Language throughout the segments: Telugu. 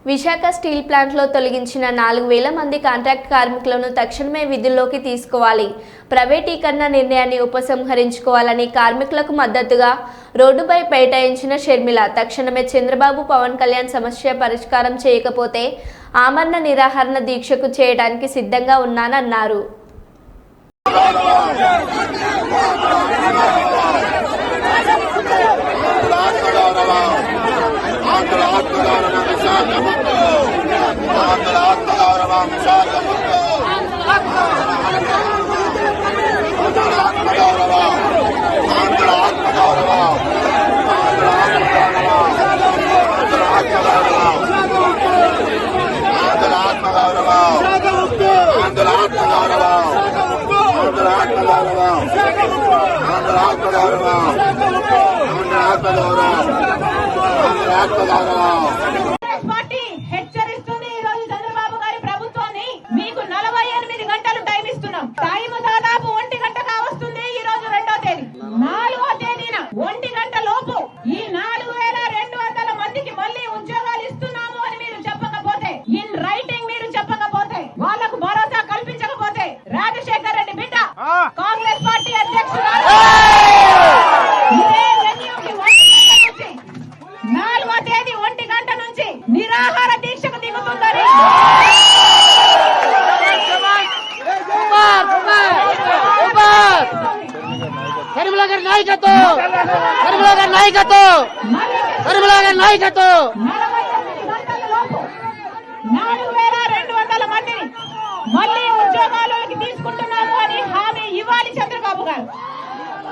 విశాఖ స్టీల్ ప్లాంట్లో తొలగించిన 4000 మంది కాంట్రాక్ట్ కార్మికులను తక్షణమే విధుల్లోకి తీసుకోవాలి, ప్రైవేటీకరణ నిర్ణయాన్ని ఉపసంహరించుకోవాలని కార్మికులకు మద్దతుగా రోడ్డుపై బైఠాయించిన షర్మిల తక్షణమే చంద్రబాబు పవన్ కళ్యాణ్ సమస్య పరిష్కారం చేయకపోతే ఆమరణ నిరాహార దీక్షకు చేయడానికి సిద్ధంగా ఉన్నానన్నారు. పార్టీ హెచ్చరిస్తుంది ఈ రోజు చంద్రబాబు గారి ప్రభుత్వాన్ని. మీకు 48 గంటలు టైం ఇస్తున్నాం. టైం దాదాపు 1 గంట కావస్తుంది. ఈ రోజు 2వ తేదీ, 4వ తేదీన 1 గంట లోపు ఈ 4200 మందికి మళ్ళీ ఉద్యోగాలు ఇస్తున్నాము అని మీరు చెప్పకపోతే, ఇన్ రైటింగ్ మీరు చెప్పకపోతే, వాళ్లకు భరోసా కల్పించకపోతే రాజశేఖర్ రెడ్డి బిడ్డ కాంగ్రెస్ పార్టీ అధ్యక్షుడు 4వ తేదీ 1 గంట నుంచి నిరాహార దీక్షకు దిగుతుందని నాయకత్వం 48 గంటల లోపు 4200 మందిని మళ్ళీ ఉద్యోగాల్లోకి తీసుకుంటున్నాము అని హామీ ఇవ్వాలి చంద్రబాబు గారు.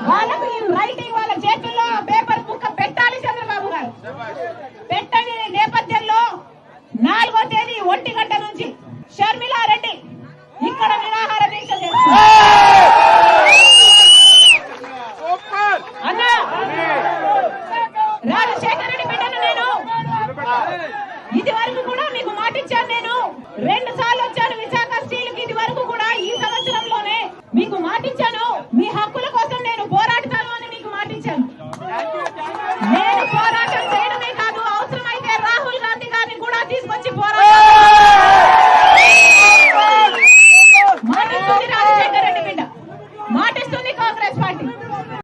వాళ్ళకు రైటింగ్ వాళ్ళ చేతుల్లో పేపర్ బుక్ పెట్టాలి చంద్రబాబు గారు.